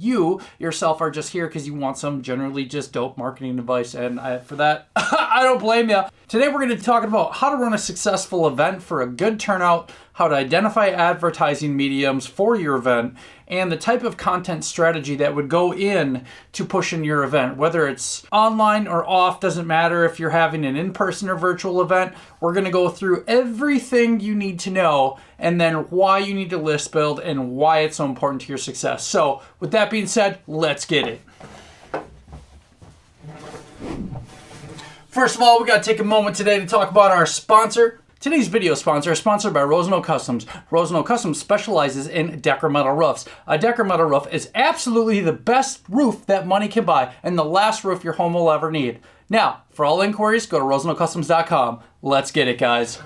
you yourself are just here because you want some generally just dope marketing advice. And for that, I don't blame you. Today we're going to be talking about how to run a successful event for a good turnout, how to identify advertising mediums for your event, and the type of content strategy that would go in to pushing your event. Whether it's online or off, doesn't matter if you're having an in-person or virtual event. We're going to go through everything you need to know and then why you need to list build and why it's so important to your success. So with that being said, let's get it. First of all, we got to take a moment today to talk about our sponsor. Today's video sponsor is sponsored by Rosenau Customs. Rosenau Customs specializes in decremental roofs. A decremental roof is absolutely the best roof that money can buy and the last roof your home will ever need. Now, for all inquiries, go to rosenaucustoms.com. Let's get it, guys.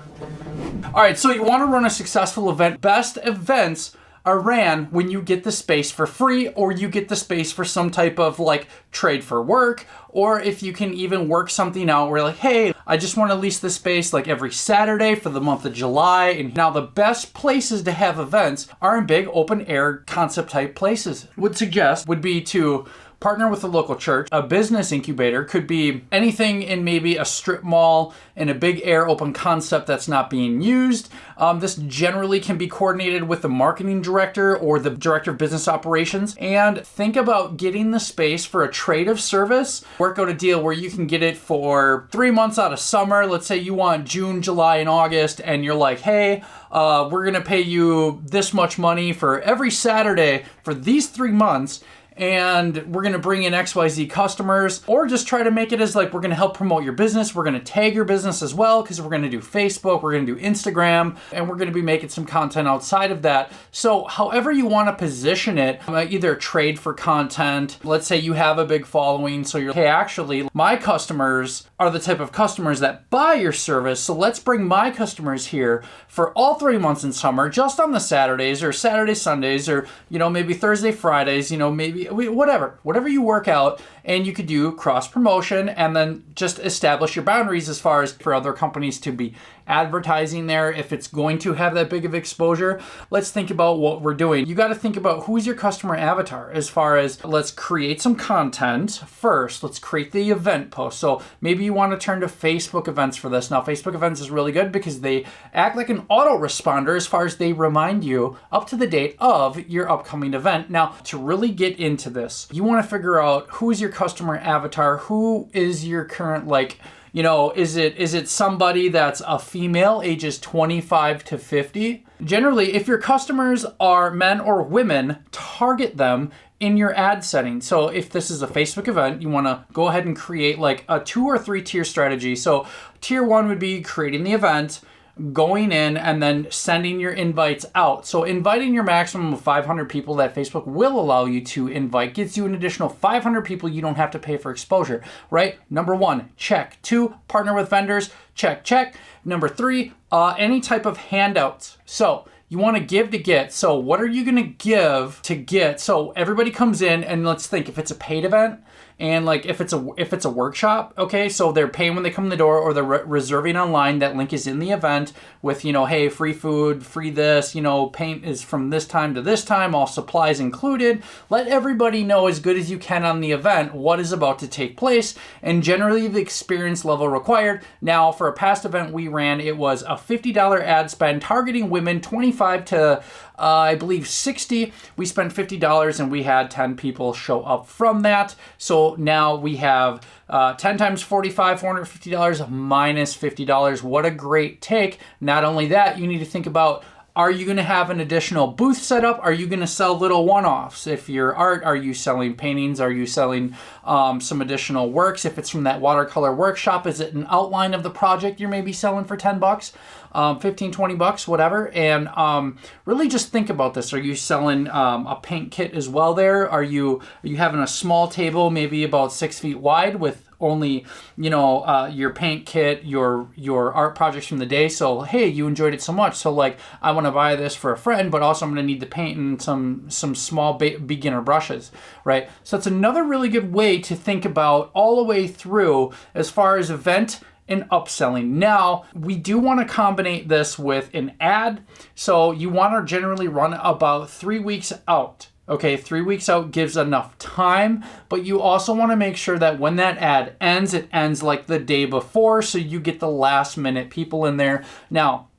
All right, so you want to run a successful event. Best events are ran when you get the space for free, or you get the space for some type of like trade for work, or if you can even work something out where like, hey, I just want to lease the space like every Saturday for the month of July. And now the best places to have events are in big open air concept type places. Would suggest would be to partner with a local church. A business incubator could be anything in maybe a strip mall in a big air open concept that's not being used. This generally can be coordinated with the marketing director or the director of business operations. And think about getting the space for a trade of service. Work out a deal where you can get it for 3 months out of summer. Let's say you want June, July, and August, and you're like, hey, we're gonna pay you this much money for every Saturday for these 3 months. And we're going to bring in XYZ customers, or just try to make it as like, we're going to help promote your business. We're going to tag your business as well, because we're going to do Facebook, we're going to do Instagram, and we're going to be making some content outside of that. So however you want to position it, either trade for content. Let's say you have a big following. So you're, hey, actually my customers are the type of customers that buy your service. So let's bring my customers here for all 3 months in summer, just on the Saturdays or Saturday, Sundays, or, maybe Thursday, Fridays, maybe whatever you work out, and you could do cross promotion and then just establish your boundaries as far as for other companies to be advertising there if it's going to have that big of exposure. Let's think about what we're doing. You got to think about who's your customer avatar as far as let's create some content first. Let's create the event post. So maybe you want to turn to Facebook events for this. Now, Facebook events is really good because they act like an autoresponder as far as they remind you up to the date of your upcoming event. Now, to really get into this, you want to figure out who's your customer avatar, who is your current is it somebody that's a female, ages 25 to 50? Generally, if your customers are men or women, target them in your ad setting. So if this is a Facebook event, you want to go ahead and create like a 2 or 3 tier strategy. So tier 1 would be creating the event, going in and then sending your invites out. So inviting your maximum of 500 people that Facebook will allow you to invite gets you an additional 500 people you don't have to pay for exposure, right? Number 1, check. 2, partner with vendors, check. Number 3, any type of handouts. So you want to give to get. So what are you going to give to get? So everybody comes in, and let's think if it's a paid event, and like if it's a workshop, okay, so they're paying when they come in the door, or they're reserving online. That link is in the event with, hey, free food, free this, paint is from this time to this time, all supplies included. Let everybody know as good as you can on the event what is about to take place, and generally the experience level required. Now, for a past event we ran, it was a $50 ad spend targeting women 25 to I believe 60. We spent $50 and we had 10 people show up from that. So now we have 10 times 45, $450 minus $50. What a great take. Not only that, you need to think about, are you going to have an additional booth set up? Are you going to sell little one-offs? If you're art, are you selling paintings? Are you selling some additional works? If it's from that watercolor workshop, is it an outline of the project you're maybe selling for $10? 15, 20 bucks, whatever. And really just think about this. Are you selling a paint kit as well there? Are you having a small table, maybe about 6 feet wide with only, your paint kit, your art projects from the day. So, hey, you enjoyed it so much. So like, I want to buy this for a friend, but also I'm going to need the paint and some small beginner brushes, right? So it's another really good way to think about all the way through as far as event and upselling. Now, we do want to combine this with an ad. So you want to generally run about 3 weeks out. Okay, 3 weeks out gives enough time, but you also want to make sure that when that ad ends, it ends like the day before, so you get the last minute people in there. Now,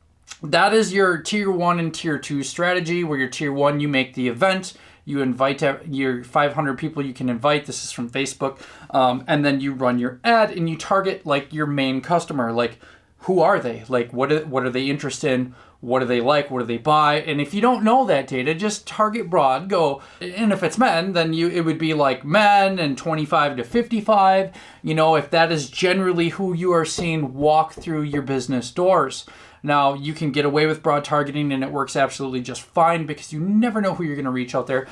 that is your tier 1 and tier 2 strategy, where your tier 1, you make the event, you invite your 500 people you can invite. This is from Facebook. And then you run your ad and you target like your main customer. Like, who are they? Like, what are they interested in? What do they like? What do they buy? And if you don't know that data, just target broad. Go, and if it's men, then it would be like men and 25 to 55. You know, if that is generally who you are seeing walk through your business doors. Now, you can get away with broad targeting and it works absolutely just fine because you never know who you're going to reach out there.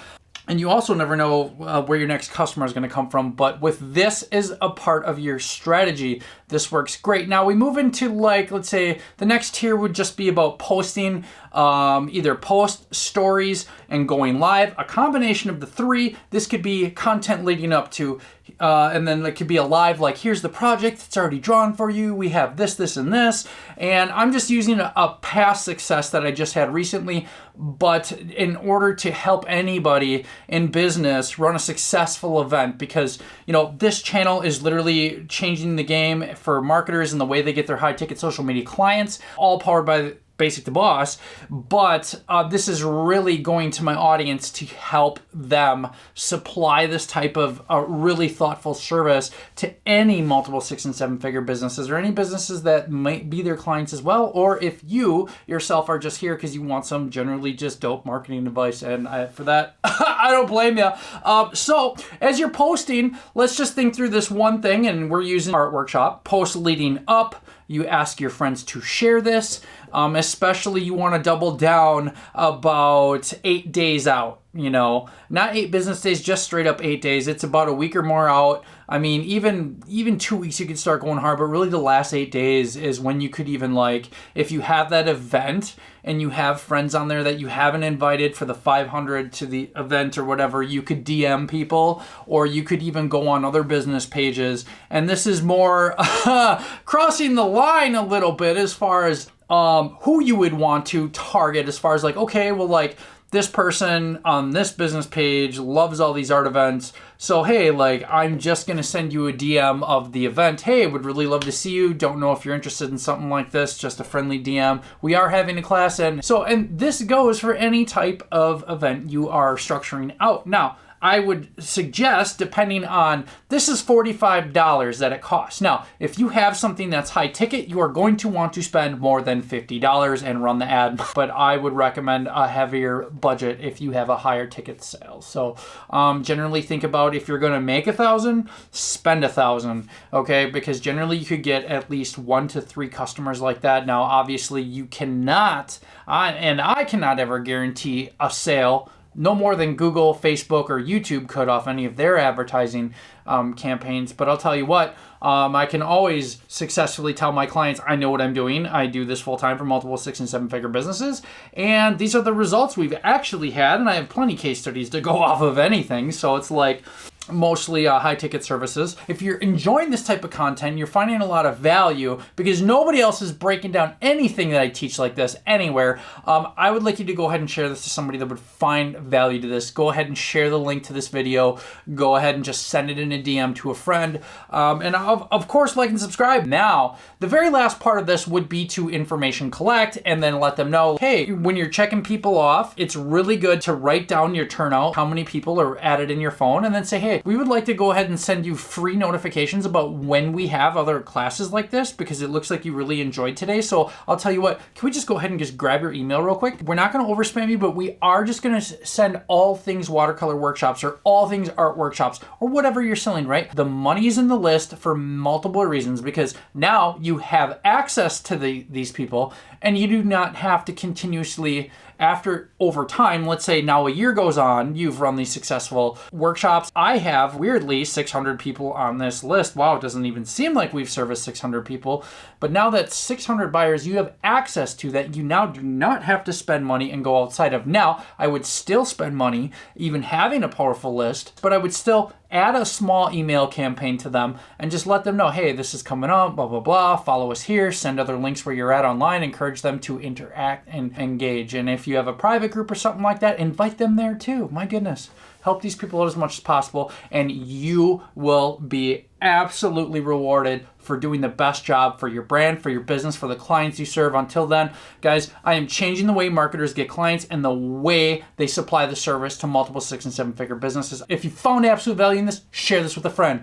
And you also never know where your next customer is going to come from. But with this as a part of your strategy, this works great. Now we move into, like, let's say the next tier would just be about posting, either post, stories, and going live. A combination of the three. This could be content leading up to, and then it could be a live, like, here's the project, it's already drawn for you. We have this, this, and this. And I'm just using a past success that I just had recently. But in order to help anybody in business run a successful event, because, you know, this channel is literally changing the game for marketers and the way they get their high ticket social media clients, all powered by Basic the Boss. But this is really going to my audience to help them supply this type of really thoughtful service to any multiple 6 and 7 figure businesses, or any businesses that might be their clients as well. Or if you yourself are just here because you want some generally just dope marketing advice, and for that, I don't blame you. So as you're posting, let's just think through this one thing, and we're using Art Workshop. Post leading up, you ask your friends to share this. Especially you want to double down about 8 days out, you know, not 8 business days, just straight up 8 days. It's about a week or more out. I mean, even 2 weeks you could start going hard, but really the last 8 days is when you could even, like, if you have that event and you have friends on there that you haven't invited for the 500 to the event or whatever, you could DM people, or you could even go on other business pages. And this is more crossing the line a little bit as far as who you would want to target, as far as like, okay, well, like, this person on this business page loves all these art events. So, hey, like, I'm just going to send you a DM of the event. Hey, would really love to see you. Don't know if you're interested in something like this. Just a friendly DM. We are having a class. And this goes for any type of event you are structuring out. Now, I would suggest, depending on, this is $45 that it costs. Now, if you have something that's high ticket, you are going to want to spend more than $50 and run the ad. But I would recommend a heavier budget if you have a higher ticket sale. So generally think about, if you're going to make $1,000, spend $1,000, okay? Because generally you could get at least 1 to 3 customers like that. Now, obviously you cannot, and I cannot ever guarantee a sale no more than Google, Facebook, or YouTube could off any of their advertising campaigns. But I'll tell you what, I can always successfully tell my clients I know what I'm doing. I do this full time for multiple 6 and 7 figure businesses. And these are the results we've actually had. And I have plenty case studies to go off of anything. So it's like, mostly high ticket services. If you're enjoying this type of content, you're finding a lot of value, because nobody else is breaking down anything that I teach like this anywhere. I would like you to go ahead and share this to somebody that would find value to this. Go ahead and share the link to this video. Go ahead and just send it in a DM to a friend. And of course, like and subscribe. Now, the very last part of this would be to information collect, and then let them know, hey, when you're checking people off, it's really good to write down your turnout, how many people are added in your phone, and then say, hey, we would like to go ahead and send you free notifications about when we have other classes like this, because it looks like you really enjoyed today. So I'll tell you what, can we just go ahead and just grab your email real quick? We're not going to overspam you, but we are just going to send all things watercolor workshops, or all things art workshops, or whatever you're selling, right? The money is in the list for multiple reasons, because now you have access to these people, and you do not have to continuously, over time, let's say now a year goes on, you've run these successful workshops. I have, weirdly, 600 people on this list. Wow, it doesn't even seem like we've serviced 600 people. But now that 600 buyers you have access to, that you now do not have to spend money and go outside of. Now, I would still spend money even having a powerful list, but I would still add a small email campaign to them and just let them know, hey, this is coming up, blah, blah, blah. Follow us here. Send other links where you're at online. Encourage them to interact and engage. And if you have a private group or something like that, invite them there too. My goodness. Help these people out as much as possible, and you will be absolutely rewarded for doing the best job for your brand, for your business, for the clients you serve. Until then, guys, I am changing the way marketers get clients and the way they supply the service to multiple 6- and 7-figure businesses. If you found absolute value in this, share this with a friend.